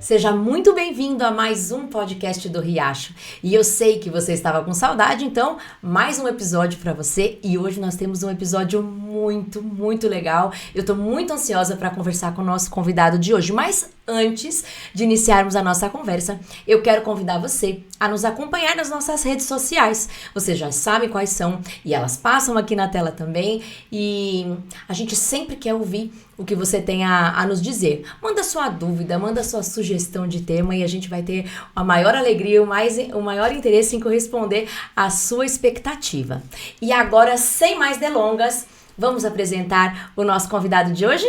Seja muito bem-vindo a mais um podcast do Riacho. E eu sei que você estava com saudade, então mais um episódio para você. E hoje nós temos um episódio muito legal. Eu estou muito ansiosa para conversar com o nosso convidado de hoje. Mas antes de iniciarmos a nossa conversa, eu quero convidar você a nos acompanhar nas nossas redes sociais. Você já sabe quais são e elas passam aqui na tela também. E a gente sempre quer ouvir o que você tem a nos dizer. Manda sua dúvida, manda sua sugestão de tema e a gente vai ter a maior alegria, o maior interesse em corresponder à sua expectativa. E agora, sem mais delongas, vamos apresentar o nosso convidado de hoje?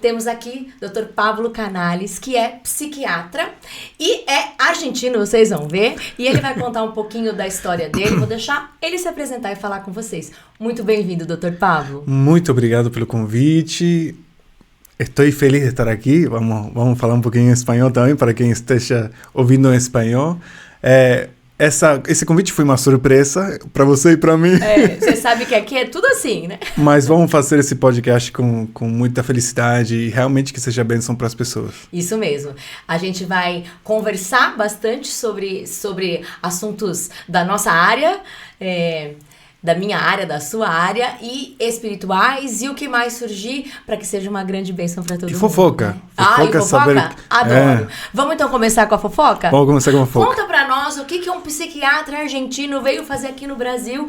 Temos aqui o Dr. Pablo Canales, que é psiquiatra e é argentino, vocês vão ver. E ele vai contar um pouquinho da história dele. Vou deixar ele se apresentar e falar com vocês. Muito bem-vindo, Dr. Pablo. Muito obrigado pelo convite. Estou feliz de estar aqui. Vamos falar um pouquinho em espanhol também, para quem esteja ouvindo em espanhol. Esse convite foi uma surpresa para você e para mim. Você sabe que aqui é tudo assim, né? Mas vamos fazer esse podcast com muita felicidade e realmente que seja bênção para as pessoas. Isso mesmo. A gente vai conversar bastante sobre assuntos da nossa área, da minha área, da sua área, e espirituais, e o que mais surgir, para que seja uma grande bênção para todo mundo. Fofoca. Né? Fofoca, e fofoca? saber... Adoro. Vamos então começar com a fofoca? Vamos começar com a fofoca. Conta para nós o que um psiquiatra argentino veio fazer aqui no Brasil.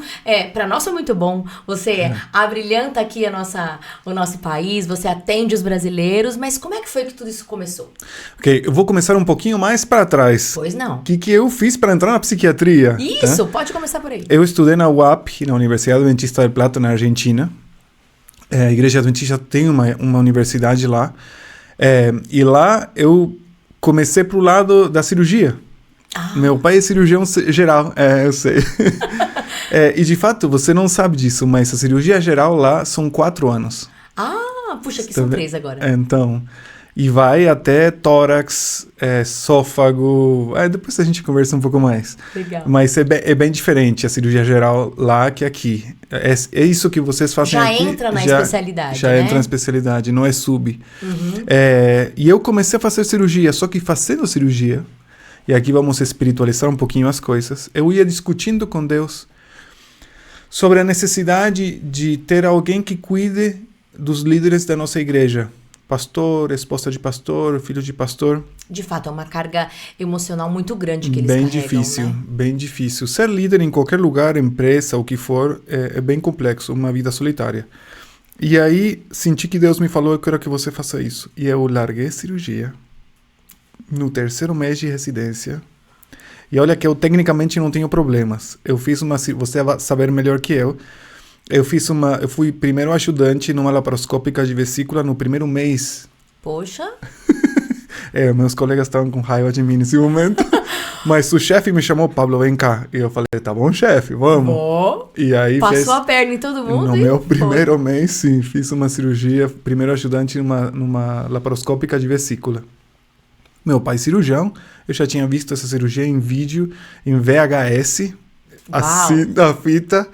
Para nós foi muito bom. Você abrilhanta aqui o nosso país, você atende os brasileiros, mas como é que foi que tudo isso começou? Ok, eu vou começar um pouquinho mais para trás. Pois não. O que eu fiz para entrar na psiquiatria? Isso, pode começar por aí. Eu estudei na UAP, na Universidade Adventista del Plata, na Argentina. A Igreja Adventista tem uma universidade lá. E lá eu comecei pro lado da cirurgia. Meu pai é cirurgião geral, eu sei. E de fato, você não sabe disso, mas a cirurgia geral lá são 4 anos. Puxa, que surpresa agora. Então, e vai até tórax, esôfago. Depois a gente conversa um pouco mais. Legal. Mas é bem diferente a cirurgia geral lá que aqui. É isso que vocês fazem aqui. Já entra na especialidade, já né? entra na especialidade, não é sub. Uhum. E eu comecei a fazer cirurgia, só que fazendo cirurgia, e aqui vamos espiritualizar um pouquinho as coisas, eu ia discutindo com Deus sobre a necessidade de ter alguém que cuide dos líderes da nossa igreja. Pastor, esposa de pastor, filho de pastor. De fato, é uma carga emocional muito grande que eles bem carregam, difícil, né? Bem difícil. Ser líder em qualquer lugar, empresa, o que for, é bem complexo, uma vida solitária. E aí, senti que Deus me falou, eu quero que você faça isso. E eu larguei cirurgia no 3º mês de residência. E olha que eu tecnicamente não tenho problemas. Eu fiz você vai saber melhor que eu. Eu fui primeiro ajudante numa laparoscópica de vesícula no 1º mês. Poxa. Meus colegas estavam com raiva de mim nesse momento. Mas o chefe me chamou, Pablo, vem cá. E eu falei, tá bom, chefe, vamos. E aí passou a perna em todo mundo. No meu primeiro mês, sim, fiz uma cirurgia, primeiro ajudante numa laparoscópica de vesícula. Meu pai cirurgião, eu já tinha visto essa cirurgia em vídeo, em VHS, assim, da fita.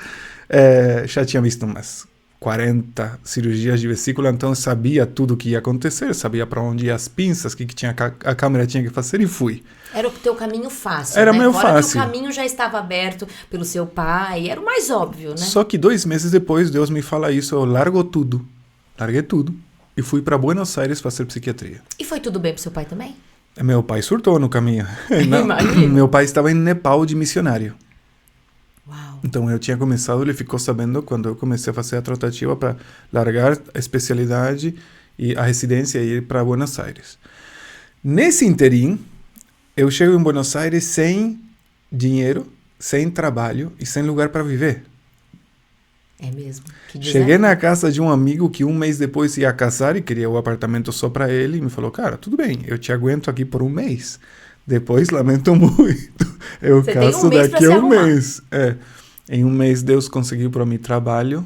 Já tinha visto umas 40 cirurgias de vesícula, então eu sabia tudo o que ia acontecer, sabia para onde ia as pinças, o que a câmera tinha que fazer e fui. Era o teu caminho fácil, Era né? meu Fora fácil. Que o caminho já estava aberto pelo seu pai, era o mais óbvio, né? Só que 2 meses depois, Deus me fala isso, eu larguei tudo e fui para Buenos Aires fazer psiquiatria. E foi tudo bem pro seu pai também? Meu pai surtou no caminho. Imagina. Meu pai estava em Nepal de missionário. Uau. Então eu tinha começado, ele ficou sabendo quando eu comecei a fazer a tratativa para largar a especialidade e a residência e ir para Buenos Aires. Nesse interim, eu chego em Buenos Aires sem dinheiro, sem trabalho e sem lugar para viver. É mesmo. Cheguei na casa de um amigo que 1 mês depois ia casar e queria o apartamento só para ele e me falou, cara, tudo bem, eu te aguento aqui por 1 mês. Depois, lamento muito. Eu caso daqui a 1 mês. Em 1 mês, Deus conseguiu para mim trabalho,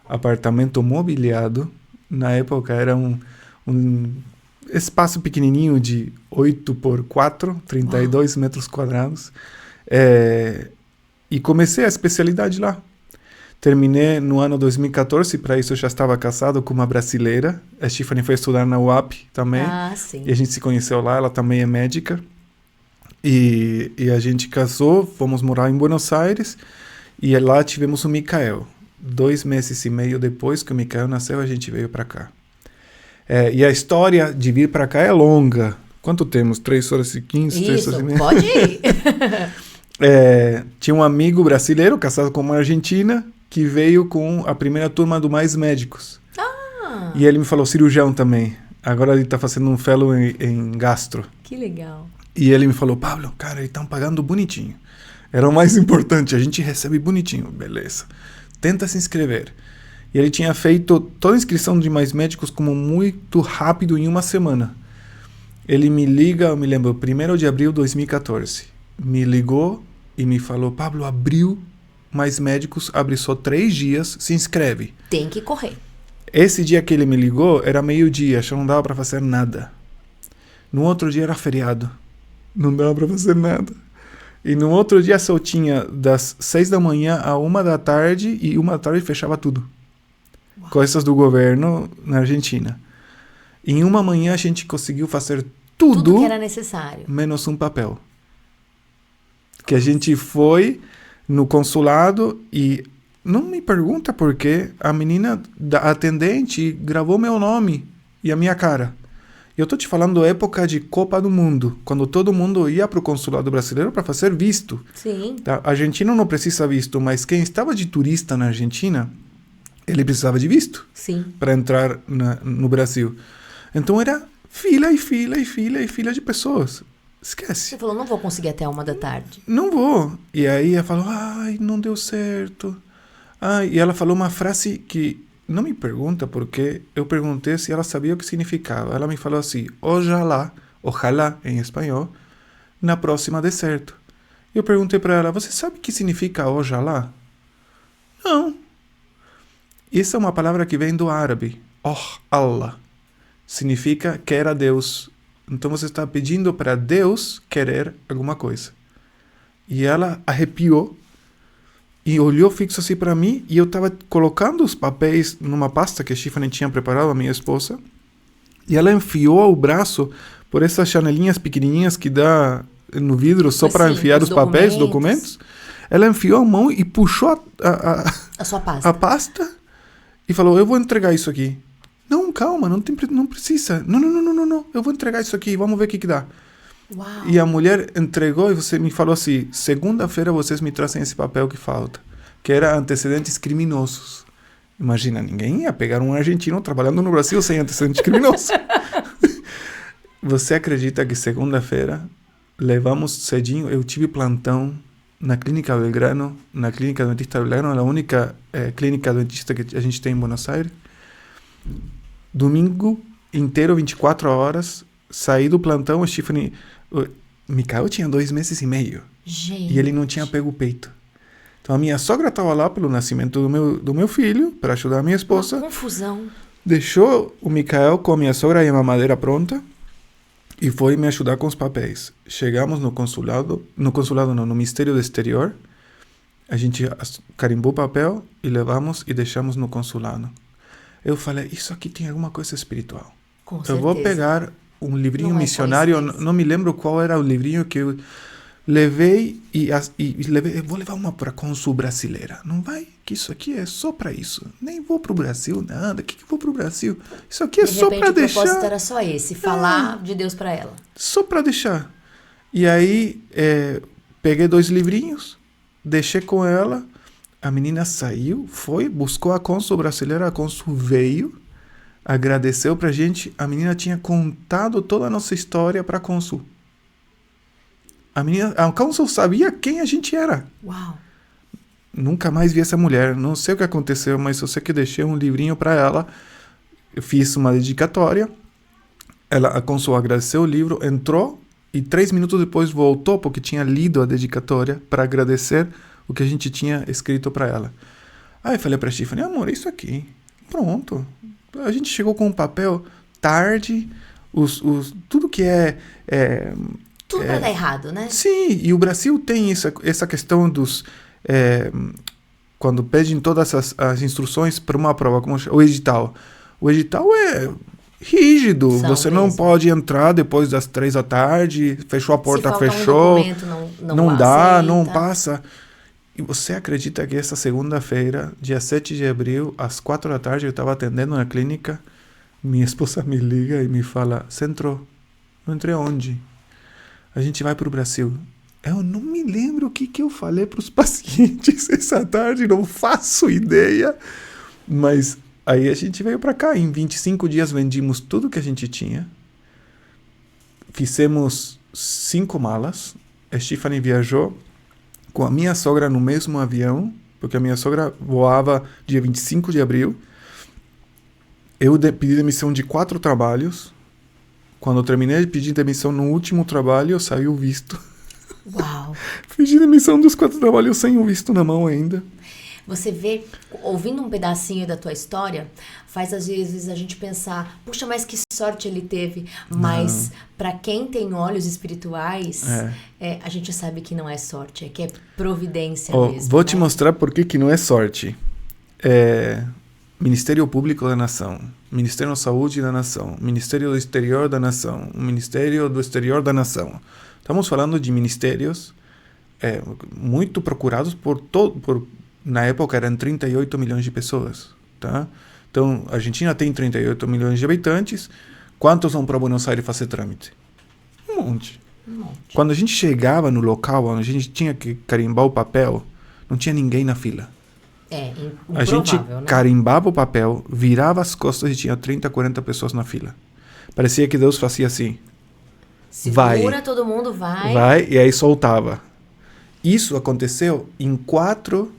apartamento mobiliado. Na época, era um espaço pequenininho de 8 por 4, 32 metros quadrados. E comecei a especialidade lá. Terminei no ano 2014, para isso eu já estava casado com uma brasileira. A Stephanie foi estudar na UAP também. Ah, sim. E a gente se conheceu lá, ela também é médica. E a gente casou, fomos morar em Buenos Aires. E lá tivemos o Mikael. 2 meses e meio depois que o Mikael nasceu, a gente veio para cá. E a história de vir para cá é longa. Quanto temos? 3 horas e 15, 3 horas e meia? Pode ir. Tinha um amigo brasileiro casado com uma argentina que veio com a primeira turma do Mais Médicos. Ah, E ele me falou cirurgião também. Agora ele está fazendo um fellow em gastro. que legal. E ele me falou, Pablo, cara, eles estão pagando bonitinho. Era o mais importante, a gente recebe bonitinho. Beleza. Tenta se inscrever. E ele tinha feito toda a inscrição de Mais Médicos como muito rápido, em uma semana. Ele me liga, eu me lembro, 1º de abril de 2014. Me ligou e me falou, Pablo, abriu Mais Médicos, abre só 3 dias, se inscreve. Tem que correr. Esse dia que ele me ligou, era meio-dia, já não dava para fazer nada. No outro dia era feriado. Não dava para fazer nada. E no outro dia só tinha das 6 da manhã a 1 da tarde, e 1 da tarde fechava tudo. Uau. Coisas do governo na Argentina. Em uma manhã a gente conseguiu fazer tudo que era necessário. Menos um papel. Que a gente foi no consulado e não me pergunta por quê, a menina da atendente gravou meu nome e a minha cara. Eu tô te falando época de Copa do Mundo, quando todo mundo ia pro consulado brasileiro para fazer visto. Sim. Tá? A Argentina não precisa visto, mas quem estava de turista na Argentina, ele precisava de visto. Sim. Para entrar no Brasil. Então era fila e fila e fila e fila de pessoas. Esquece. Você falou, não vou conseguir até 1 da tarde. Não vou. E aí ela falou, ai, não deu certo. E ela falou uma frase que não me pergunta porque eu perguntei se ela sabia o que significava. Ela me falou assim, ojalá em espanhol, na próxima dê certo. Eu perguntei para ela, você sabe o que significa ojalá? Não. Essa é uma palavra que vem do árabe. Allah. Significa quer a Deus. Então você está pedindo para Deus querer alguma coisa. E ela arrepiou e olhou fixo assim para mim, e eu estava colocando os papéis numa pasta que a Stephanie tinha preparado, a minha esposa, e ela enfiou o braço por essas janelinhas pequenininhas que dá no vidro só para enfiar os papéis, documentos. Ela enfiou a mão e puxou a sua pasta. A pasta e falou, eu vou entregar isso aqui. Não, calma, não precisa. Não, eu vou entregar isso aqui, vamos ver o que dá. Uau. E a mulher entregou e você me falou assim, segunda-feira vocês me trazem esse papel que falta, que era antecedentes criminosos. Imagina, ninguém ia pegar um argentino trabalhando no Brasil sem antecedentes criminosos. Você acredita que segunda-feira levamos cedinho, eu tive plantão na Clínica Belgrano, na Clínica Dentista Belgrano, a única clínica dentista que a gente tem em Buenos Aires. Domingo inteiro, 24 horas, saí do plantão, o Mikael tinha 2 meses e meio. Gente. E ele não tinha pego o peito. Então a minha sogra estava lá pelo nascimento do meu filho, para ajudar a minha esposa. Uma confusão. Deixou o Mikael com a minha sogra e a mamadeira pronta e foi me ajudar com os papéis. Chegamos no Ministério do Exterior. A gente carimbou o papel e levamos e deixamos no consulado. Eu falei, isso aqui tem alguma coisa espiritual. Com certeza. Eu vou pegar um livrinho missionário, não me lembro qual era o livrinho que eu levei eu vou levar uma para a Consul brasileira. Não vai, que isso aqui é só para isso. Nem vou para o Brasil, nada. Que vou para o Brasil? Isso aqui é só para deixar. O propósito era só esse, falar de Deus para ela. Só para deixar. E aí, peguei 2 livrinhos, deixei com ela. A menina saiu, foi, buscou a Consul brasileira, a Consul veio, agradeceu pra gente. A menina tinha contado toda a nossa história pra Consul. A Consul sabia quem a gente era. Uau! Nunca mais vi essa mulher, não sei o que aconteceu, mas eu sei que deixei um livrinho pra ela. Eu fiz uma dedicatória. A Consul agradeceu o livro, entrou e 3 minutos depois voltou, porque tinha lido a dedicatória, para agradecer o que a gente tinha escrito para ela. Aí eu falei para a Stephanie, amor, é isso aqui. Pronto. A gente chegou com um papel tarde, tudo que tudo vai dar errado, né? Sim, e o Brasil tem essa questão dos quando pedem todas as instruções para uma prova, como o edital. O edital é rígido. Você não pode entrar depois das 3 da tarde, fechou a porta, fechou. Um documento, não dá, aceita. não passa. E você acredita que essa segunda-feira, dia 7 de abril, às 4 da tarde, eu estava atendendo na clínica, minha esposa me liga e me fala, você entrou? Eu entrei onde? A gente vai para o Brasil. Eu não me lembro o que eu falei para os pacientes essa tarde, não faço ideia. Mas aí a gente veio para cá. Em 25 dias vendimos tudo que a gente tinha. Fizemos 5 malas. A Stephanie viajou com a minha sogra no mesmo avião, porque a minha sogra voava dia 25 de abril. Eu pedi demissão de 4 trabalhos. Quando eu terminei de pedir demissão no último trabalho, saiu o visto. Uau! Pedi demissão dos 4 trabalhos sem o visto na mão ainda. Você vê, ouvindo um pedacinho da tua história, faz às vezes a gente pensar, puxa, mas que sorte ele teve. Mas para quem tem olhos espirituais, a gente sabe que não é sorte, é que é providência mesmo. Vou te mostrar por que não é sorte. Ministério Público da Nação, Ministério da Saúde da Nação, Ministério do Exterior da Nação, Ministério do Exterior da Nação. Estamos falando de ministérios muito procurados na época eram 38 milhões de pessoas, tá? Então, a Argentina tem 38 milhões de habitantes. Quantos vão para Buenos Aires fazer trâmite? Um monte. Quando a gente chegava no local onde a gente tinha que carimbar o papel, não tinha ninguém na fila. A gente carimbava o papel, virava as costas e tinha 30, 40 pessoas na fila. Parecia que Deus fazia assim. Segura, todo mundo vai. Vai, e aí soltava. Isso aconteceu em 4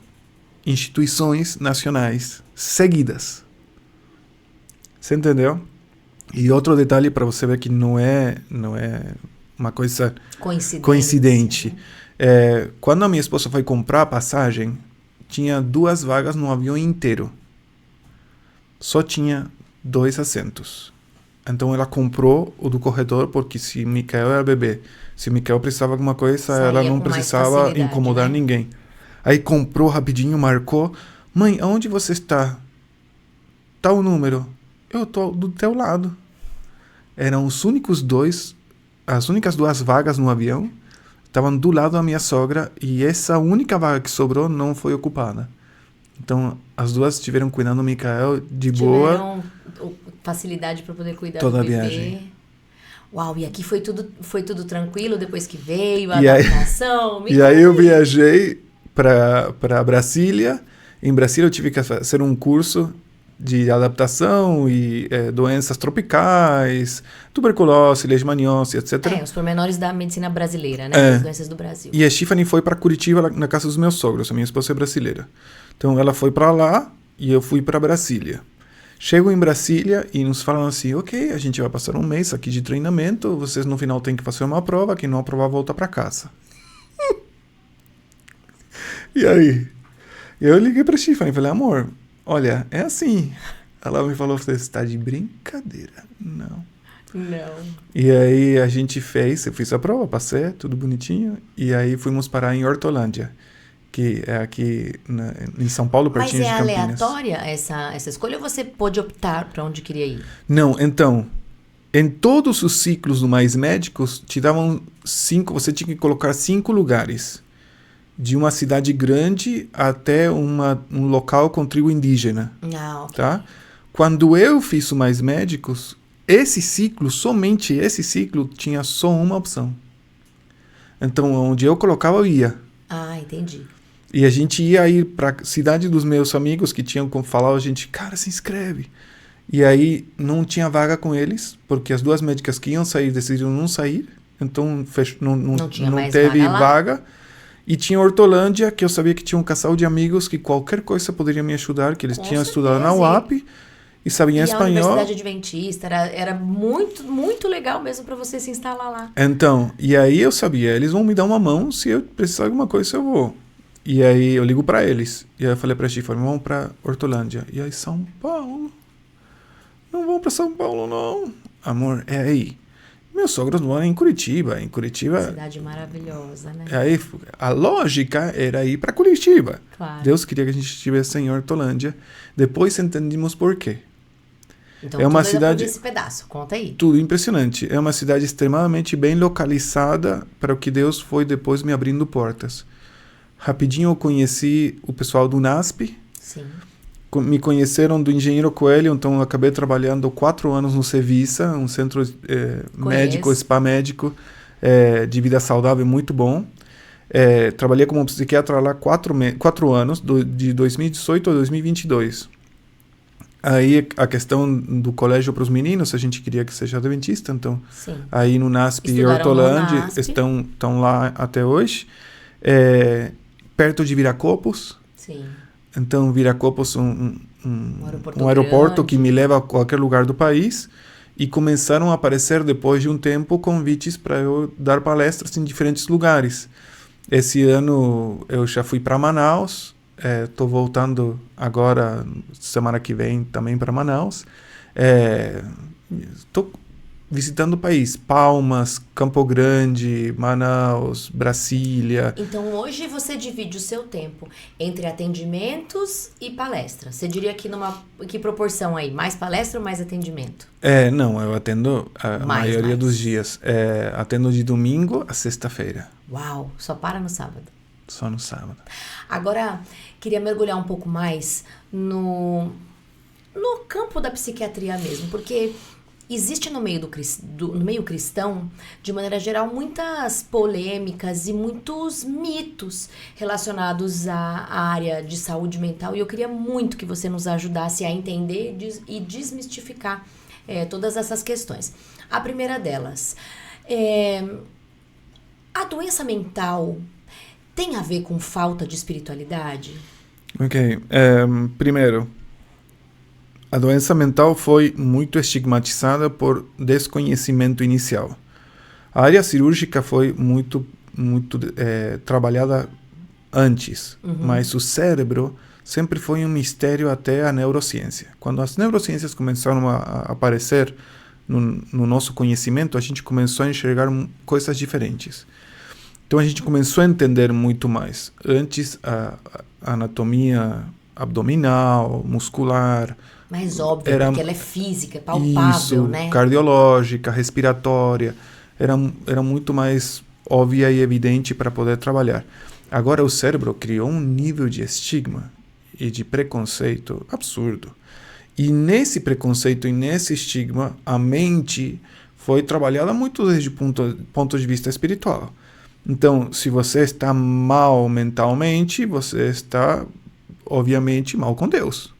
instituições nacionais seguidas. Você entendeu? E outro detalhe para você ver que não é uma coisa coincidente. Quando a minha esposa foi comprar a passagem, tinha 2 vagas no avião inteiro. Só tinha 2 assentos. Então ela comprou o do corredor, porque se Micael era bebê, se Micael precisava de alguma coisa, ela não precisava incomodar ninguém. Aí comprou rapidinho, marcou. Mãe, aonde você está? Tá o número. Eu tô do teu lado. Eram as únicas 2 vagas no avião. Estavam do lado da minha sogra e essa única vaga que sobrou não foi ocupada. Então, as 2 estiveram cuidando do Micael de boa. Tiveram facilidade para poder cuidar toda do bebê. A viagem. Uau, e aqui foi tudo tranquilo depois que veio a adaptação? E aí eu viajei para Brasília. Em Brasília eu tive que fazer um curso de adaptação e doenças tropicais, tuberculose, leishmaniose, etc. Os pormenores da medicina brasileira, né? As doenças do Brasil. E a Stephanie foi para Curitiba, na casa dos meus sogros. A minha esposa é brasileira. Então ela foi para lá e eu fui para Brasília. Chego em Brasília e nos falam assim, ok, a gente vai passar um mês aqui de treinamento, vocês no final têm que fazer uma prova, quem não aprovar volta para casa. E aí? Eu liguei para a Stephanie e falei, amor, olha, é assim. Ela me falou, você está de brincadeira. Não. E aí a gente eu fiz a prova, passei, tudo bonitinho. E aí fomos parar em Hortolândia, que é aqui em São Paulo, pertinho de Campinas. Mas é aleatória essa escolha ou você pôde optar para onde queria ir? Não, então, em todos os ciclos do Mais Médicos, te davam 5, você tinha que colocar 5 lugares. De uma cidade grande até um local com tribo indígena. Okay. Tá? Quando eu fiz o Mais Médicos, somente esse ciclo, tinha só uma opção. Então, onde eu colocava, eu ia. Entendi. E a gente ia ir para a cidade dos meus amigos que tinham como falar, a gente, cara, se inscreve. E aí não tinha vaga com eles, porque as 2 médicas que iam sair decidiram não sair. Então, não teve vaga. E tinha Hortolândia, que eu sabia que tinha um casal de amigos que qualquer coisa poderia me ajudar, que eles tinham estudado na UAP e sabiam espanhol. E a Universidade Adventista era muito, muito legal mesmo para você se instalar lá. Então, e aí eu sabia, eles vão me dar uma mão, se eu precisar de alguma coisa eu vou. E aí eu ligo para eles. E aí eu falei para a Stephanie, vamos para Hortolândia. E aí, São Paulo? Não vamos para São Paulo, não. Amor, é aí. Meus sogros moram em Curitiba. Em Curitiba... Cidade maravilhosa, né? Aí a lógica era ir para Curitiba. Claro. Deus queria que a gente estivesse em Hortolândia. Depois entendimos por quê. Então, É uma tudo cidade... esse pedaço. Conta aí. Tudo impressionante. É uma cidade extremamente bem localizada para o que Deus foi depois me abrindo portas. Rapidinho eu conheci o pessoal do NASP. Sim. Me conheceram do Engenheiro Coelho, então eu acabei trabalhando 4 anos no Cevisa, um centro médico, spa médico, de vida saudável muito bom. Trabalhei como psiquiatra lá 4 anos, de 2018 a 2022. Aí a questão do colégio para os meninos, a gente queria que seja adventista, então Sim. aí no NASP e Hortolândia estão lá até hoje. Perto de Viracopos. Sim. Então Viracopos um aeroporto aeroporto que me leva a qualquer lugar do país. E começaram a aparecer depois de um tempo convites para eu dar palestras em diferentes lugares. Esse ano eu já fui para Manaus. Estou voltando agora, semana que vem, também para Manaus. Estou visitando o país. Palmas, Campo Grande, Manaus, Brasília. Então, hoje você divide o seu tempo entre atendimentos e palestra. Você diria que que proporção aí? Mais palestra ou mais atendimento? Não, eu atendo a maioria dos dias. Atendo de domingo a sexta-feira. Uau, só para no sábado. Só no sábado. Agora, queria mergulhar um pouco mais no campo da psiquiatria mesmo, porque existe no meio no meio cristão, de maneira geral, muitas polêmicas e muitos mitos relacionados à área de saúde mental, e eu queria muito que você nos ajudasse a entender e desmistificar todas essas questões. A primeira delas, a doença mental tem a ver com falta de espiritualidade? Ok. Primeiro, a doença mental foi muito estigmatizada por desconhecimento inicial. A área cirúrgica foi muito trabalhada antes, mas o cérebro sempre foi um mistério até a neurociência. Quando as neurociências começaram a aparecer no nosso conhecimento, a gente começou a enxergar coisas diferentes. Então a gente começou a entender muito mais. Antes, a anatomia abdominal, muscular... Mais óbvio, porque ela é física, é palpável, isso, né? Cardiológica, respiratória. Era muito mais óbvia e evidente para poder trabalhar. Agora o cérebro criou um nível de estigma e de preconceito absurdo. E nesse preconceito e nesse estigma, a mente foi trabalhada muito desde o ponto de vista espiritual. Então, se você está mal mentalmente, você está, obviamente, mal com Deus.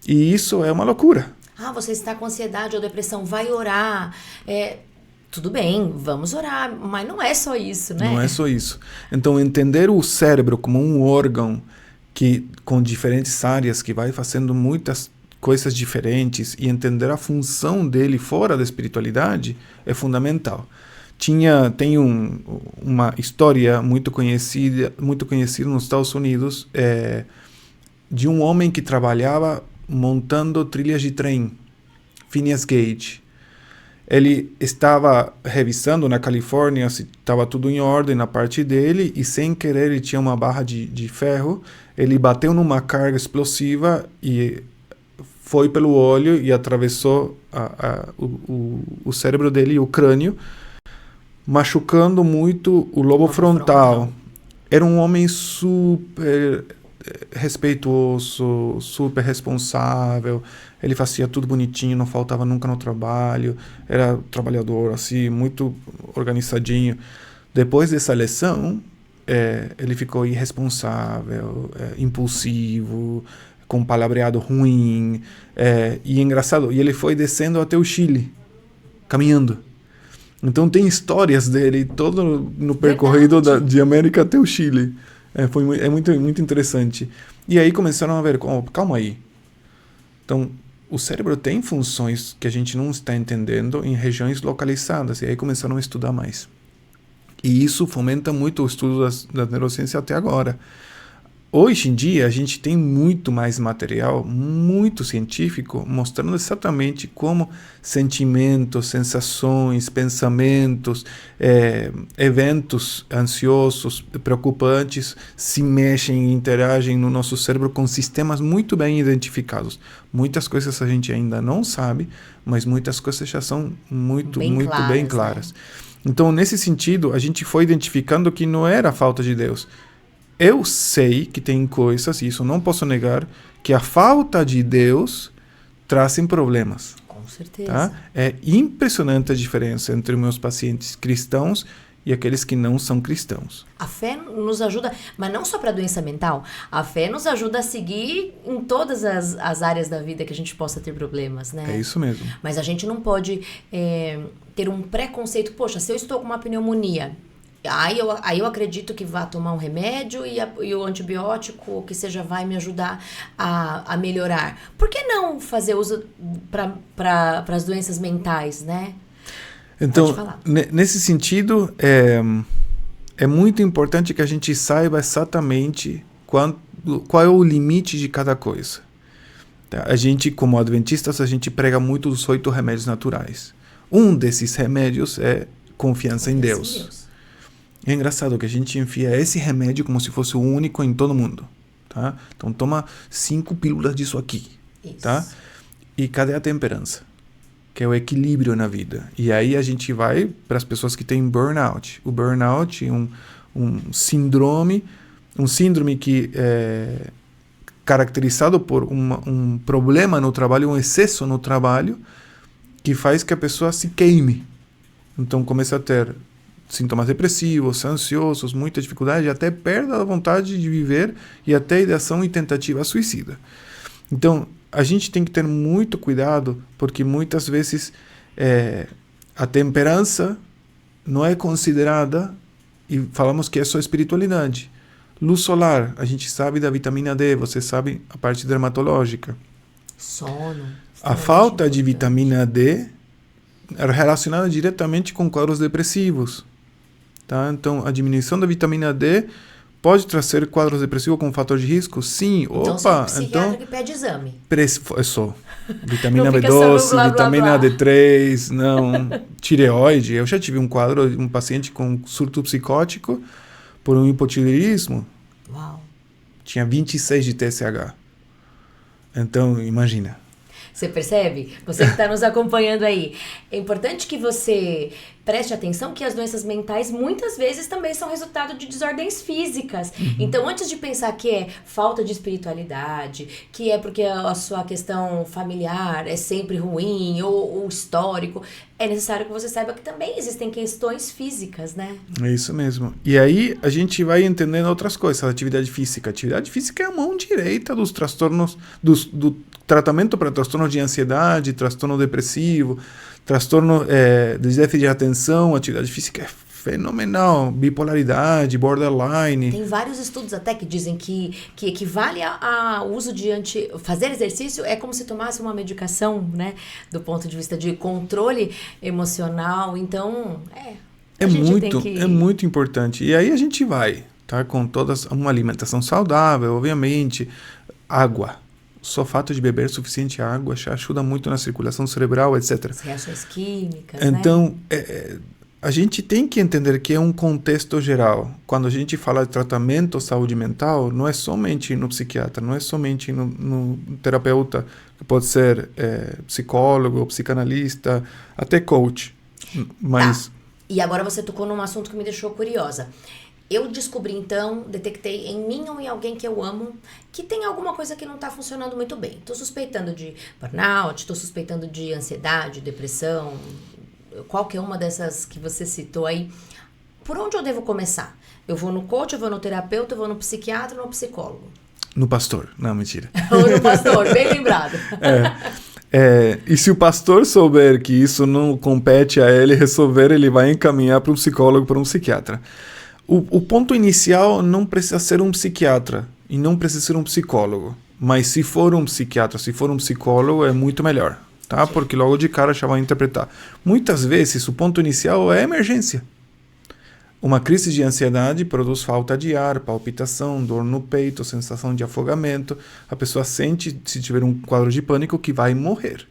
E isso é uma loucura. Você está com ansiedade ou depressão, vai orar. Tudo bem, vamos orar, mas não é só isso, né? Não é só isso. Então, entender o cérebro como um órgão com diferentes áreas, que vai fazendo muitas coisas diferentes, e entender a função dele fora da espiritualidade é fundamental. Tem uma história muito conhecida nos Estados Unidos, de um homem que trabalhava montando trilhas de trem, Phineas Gage. Ele estava revisando na Califórnia se estava tudo em ordem na parte dele, e sem querer ele tinha uma barra de ferro, ele bateu numa carga explosiva e foi pelo olho e atravessou o cérebro dele e o crânio, machucando muito o lobo frontal. Era um homem super respeitoso, super responsável. Ele fazia tudo bonitinho, não faltava nunca no trabalho. Era trabalhador, assim, muito organizadinho. Depois dessa lesão, ele ficou irresponsável, impulsivo, com palavreado ruim. E engraçado, e ele foi descendo até o Chile, caminhando. Então tem histórias dele todo no percorrido de América até o Chile. É muito, muito interessante. E aí começaram a ver, calma aí. Então, o cérebro tem funções que a gente não está entendendo em regiões localizadas. E aí começaram a estudar mais. E isso fomenta muito o estudo da neurociência até agora. Hoje em dia, a gente tem muito mais material, muito científico, mostrando exatamente como sentimentos, sensações, pensamentos, eventos ansiosos, preocupantes, se mexem e interagem no nosso cérebro com sistemas muito bem identificados. Muitas coisas a gente ainda não sabe, mas muitas coisas já são muito bem claras. Né? Então, nesse sentido, a gente foi identificando que não era falta de Deus. Eu sei que tem coisas, e isso não posso negar, que a falta de Deus trazem problemas. Com certeza. Tá? É impressionante a diferença entre meus pacientes cristãos e aqueles que não são cristãos. A fé nos ajuda, mas não só para doença mental, a fé nos ajuda a seguir em todas as áreas da vida que a gente possa ter problemas, né? É isso mesmo. Mas a gente não pode ter um preconceito. Poxa, se eu estou com uma pneumonia, aí eu acredito que vá tomar um remédio e o antibiótico, que seja, vai me ajudar a melhorar. Por que não fazer uso para as doenças mentais, né? Então, nesse sentido, é muito importante que a gente saiba exatamente qual é o limite de cada coisa. Tá? A gente, como adventistas, a gente prega muito os 8 remédios naturais. Um desses remédios é confiança em Deus. É engraçado que a gente enfia esse remédio como se fosse o único em todo mundo. Tá? Então, toma 5 pílulas disso aqui. Tá? E cadê a temperança? Que é o equilíbrio na vida. E aí a gente vai para as pessoas que têm burnout. O burnout é um síndrome que é caracterizado por um problema no trabalho, um excesso no trabalho, que faz que a pessoa se queime. Então começa a ter sintomas depressivos, ansiosos, muita dificuldade, até perda da vontade de viver e até ideação e tentativa suicida. Então, a gente tem que ter muito cuidado, porque muitas vezes a temperança não é considerada, e falamos que é só espiritualidade. Luz solar, a gente sabe da vitamina D, você sabe a parte dermatológica. Sono. A falta de vitamina D é relacionada diretamente com quadros depressivos. Tá? Então, a diminuição da vitamina D pode trazer quadros depressivos como fator de risco? Sim. Então, opa, então que pede exame. É só. Vitamina B12, vitamina D3, não. Tireoide. Eu já tive um paciente com surto psicótico por um hipotireoidismo. Uau. Tinha 26 de TSH. Então, imagina. Você percebe? Você que está nos acompanhando aí. É importante que você preste atenção que as doenças mentais muitas vezes também são resultado de desordens físicas. Uhum. Então, antes de pensar que é falta de espiritualidade, que é porque a sua questão familiar é sempre ruim ou histórico, é necessário que você saiba que também existem questões físicas, né? É isso mesmo. E aí a gente vai entendendo outras coisas. A atividade física. A atividade física é a mão direita dos transtornos, do tratamento para transtorno de ansiedade, transtorno depressivo, transtorno de déficit de atenção. A atividade física é fenomenal. Bipolaridade, borderline. Tem vários estudos até que dizem que equivale ao uso de fazer exercício é como se tomasse uma medicação, né? Do ponto de vista de controle emocional. Então, é muito importante. E aí a gente vai, tá? Com uma alimentação saudável, obviamente, água. Só o fato de beber suficiente água já ajuda muito na circulação cerebral, etc. As reações químicas, então, a gente tem que entender que é um contexto geral. Quando a gente fala de tratamento saúde mental, não é somente no psiquiatra, não é somente no terapeuta, que pode ser psicólogo, psicanalista, até coach. Mas... Tá. E agora você tocou num assunto que me deixou curiosa. Eu descobri, então, detectei em mim ou em alguém que eu amo que tem alguma coisa que não está funcionando muito bem. Estou suspeitando de burnout, estou suspeitando de ansiedade, depressão, qualquer uma dessas que você citou aí. Por onde eu devo começar? Eu vou no coach, eu vou no terapeuta, eu vou no psiquiatra ou no psicólogo? No pastor. Não, mentira. Ou no pastor, bem lembrado. E se o pastor souber que isso não compete a ele resolver, ele vai encaminhar para um psicólogo, para um psiquiatra. O ponto inicial não precisa ser um psiquiatra e não precisa ser um psicólogo. Mas se for um psiquiatra, se for um psicólogo, é muito melhor. Tá? Porque logo de cara já vai interpretar. Muitas vezes o ponto inicial é emergência. Uma crise de ansiedade produz falta de ar, palpitação, dor no peito, sensação de afogamento. A pessoa sente, se tiver um quadro de pânico, que vai morrer.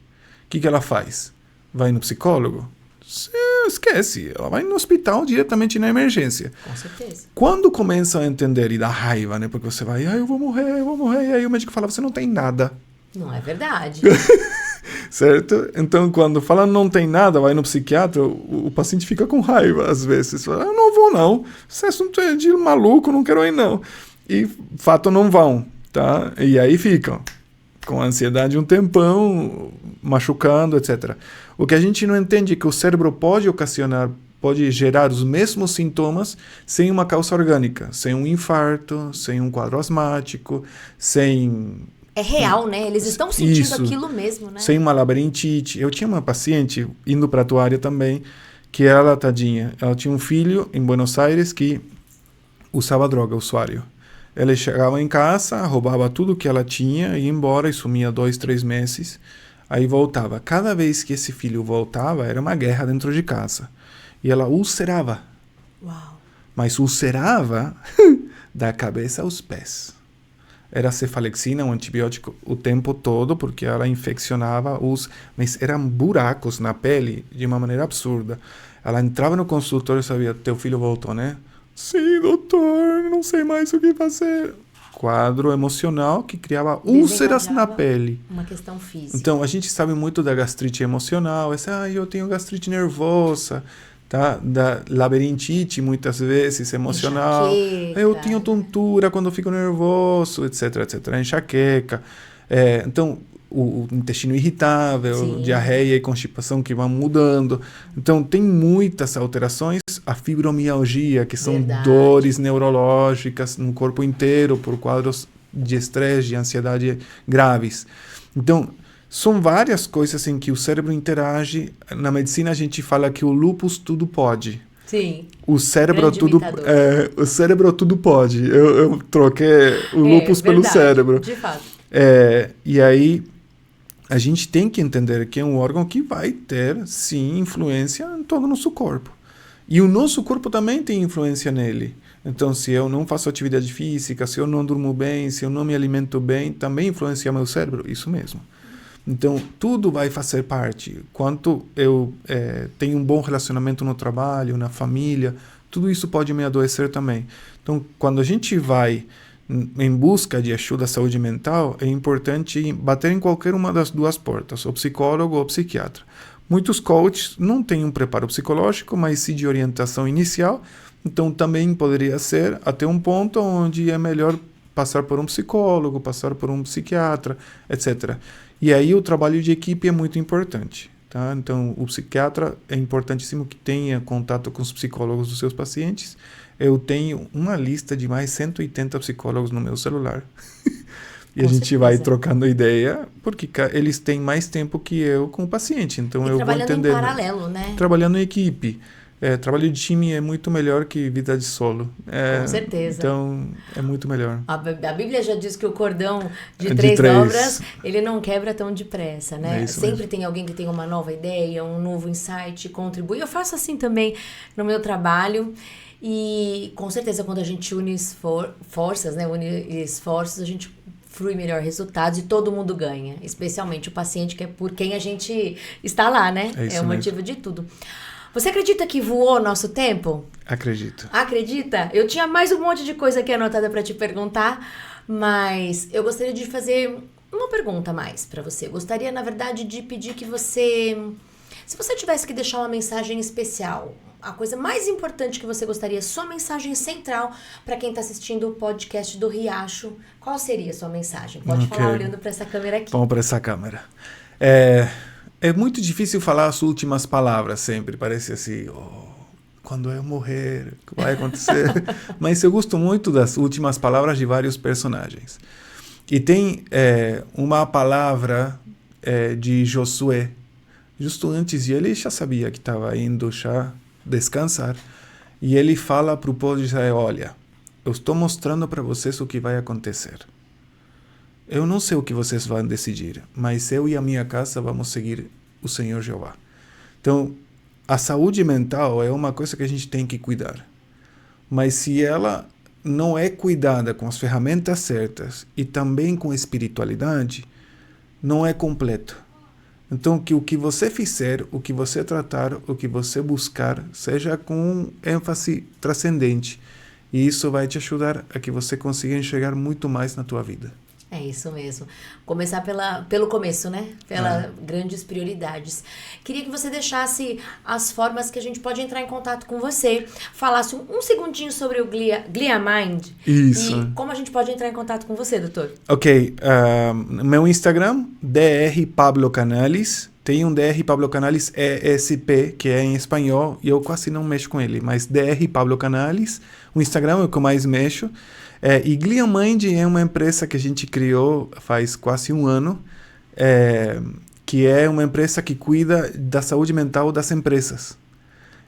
O que ela faz? Vai no psicólogo? Esquece, ela vai no hospital diretamente na emergência. Com certeza. Quando começa a entender e dá raiva, né? Porque você vai, eu vou morrer, e aí o médico fala, você não tem nada. Não é verdade. Certo? Então, quando fala não tem nada, vai no psiquiatra, o paciente fica com raiva, às vezes. Fala, eu não vou, não. Esse assunto é de maluco, não quero ir, não. E, fato, não vão, tá? E aí ficam com ansiedade um tempão, machucando, etc. O que a gente não entende é que o cérebro pode gerar os mesmos sintomas sem uma causa orgânica, sem um infarto, sem um quadro asmático, sem... É real, né? Eles estão sentindo aquilo mesmo, né? Sem uma labirintite. Eu tinha uma paciente, indo para a tua área também, que ela, tadinha, ela tinha um filho em Buenos Aires que usava droga, usuário. Ela chegava em casa, roubava tudo que ela tinha, ia embora e sumia 2, 3 meses. Aí voltava. Cada vez que esse filho voltava, era uma guerra dentro de casa. E ela ulcerava. Uau. Mas ulcerava da cabeça aos pés. Era cefalexina, um antibiótico o tempo todo, porque ela infeccionava mas eram buracos na pele de uma maneira absurda. Ela entrava no consultório e sabia, teu filho voltou, né? Sim, doutor, não sei mais o que fazer. Quadro emocional que criava úlceras na pele. Uma questão física. Então, a gente sabe muito da gastrite emocional. Eu tenho gastrite nervosa. Tá? Da labirintite, muitas vezes, emocional. Enxaqueca. Eu tenho tontura quando fico nervoso, etc, etc. Enxaqueca. Então, o intestino irritável, Sim. Diarreia e constipação que vão mudando. Então, tem muitas alterações. A fibromialgia, que são dores neurológicas no corpo inteiro por quadros de estresse, de ansiedade graves. Então, são várias coisas em que o cérebro interage. Na medicina a gente fala que o lúpus tudo pode. Sim. O cérebro tudo pode. Eu troquei o lúpus pelo cérebro. De fato. E aí a gente tem que entender que é um órgão que vai ter, sim, influência em todo o nosso corpo. E o nosso corpo também tem influência nele. Então, se eu não faço atividade física, se eu não durmo bem, se eu não me alimento bem, também influencia meu cérebro. Isso mesmo. Então, tudo vai fazer parte. Quanto eu tenho um bom relacionamento no trabalho, na família, tudo isso pode me adoecer também. Então, quando a gente vai em busca de ajuda à saúde mental, é importante bater em qualquer uma das duas portas, ou psicólogo ou psiquiatra. Muitos coaches não têm um preparo psicológico, mas sim de orientação inicial. Então, também poderia ser até um ponto onde é melhor passar por um psicólogo, passar por um psiquiatra, etc. E aí o trabalho de equipe é muito importante. Tá? Então, o psiquiatra é importantíssimo que tenha contato com os psicólogos dos seus pacientes. Eu tenho uma lista de mais 180 psicólogos no meu celular. E a gente vai trocando ideia, porque eles têm mais tempo que eu com o paciente. Então, eu vou entender. Trabalhando em paralelo, né? Trabalhando em equipe. Trabalho de time é muito melhor que vida de solo. Com certeza. Então, é muito melhor. A Bíblia já diz que o cordão de três dobras, ele não quebra tão depressa, né? Sempre tem alguém que tem uma nova ideia, um novo insight, contribui. Eu faço assim também no meu trabalho. E, com certeza, quando a gente une forças, né? Une esforços, a gente flui melhor resultados e todo mundo ganha. Especialmente o paciente, que é por quem a gente está lá, né? É o motivo de tudo. Você acredita que voou nosso tempo? Acredito. Acredita? Eu tinha mais um monte de coisa aqui anotada para te perguntar, mas eu gostaria de fazer uma pergunta a mais para você. Eu gostaria, na verdade, de pedir que você... Se você tivesse que deixar uma mensagem especial, a coisa mais importante que você gostaria, sua mensagem central para quem está assistindo o podcast do Riacho, qual seria a sua mensagem? Pode falar olhando para essa câmera aqui. Vamos para essa câmera. É muito difícil falar as últimas palavras sempre. Parece assim, quando eu morrer, o que vai acontecer? Mas eu gosto muito das últimas palavras de vários personagens. E tem uma palavra de Josué. Justo antes de ele já sabia que estava indo já descansar. E ele fala para o povo de Israel, olha, eu estou mostrando para vocês o que vai acontecer. Eu não sei o que vocês vão decidir, mas eu e a minha casa vamos seguir o Senhor Jeová. Então, a saúde mental é uma coisa que a gente tem que cuidar. Mas se ela não é cuidada com as ferramentas certas e também com espiritualidade, não é completo. Então, que o que você fizer, o que você tratar, o que você buscar, seja com ênfase transcendente. E isso vai te ajudar a que você consiga enxergar muito mais na tua vida. É isso mesmo. Começar pelo começo, né? Pelas grandes prioridades. Queria que você deixasse as formas que a gente pode entrar em contato com você. Falasse um segundinho sobre o Glia Mind. Isso. E como a gente pode entrar em contato com você, doutor? Ok. Meu Instagram, Dr. Pablo Canales. Tem um Dr. Pablo Canales ESP, que é em espanhol, e eu quase não mexo com ele. Mas Dr. Pablo Canales. O Instagram é o que eu mais mexo. E Glia Mind é uma empresa que a gente criou faz quase um ano, que é uma empresa que cuida da saúde mental das empresas.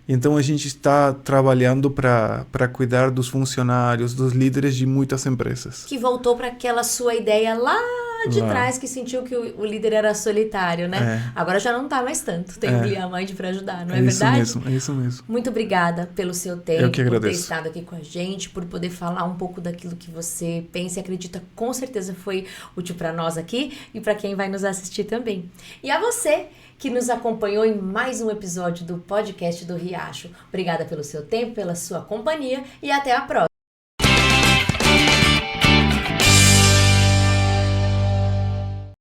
Então a gente está trabalhando para cuidar dos funcionários, dos líderes de muitas empresas. Que voltou para aquela sua ideia lá de trás, que sentiu que o líder era solitário, né? Agora já não tá mais tanto. Tem o Glia Mind para ajudar, não é verdade? É isso mesmo. Muito obrigada pelo seu tempo, Eu que agradeço. por ter estado aqui com a gente, por poder falar um pouco daquilo que você pensa e acredita, com certeza foi útil para nós aqui e para quem vai nos assistir também. E a você que nos acompanhou em mais um episódio do podcast do Riacho. Obrigada pelo seu tempo, pela sua companhia e até a próxima.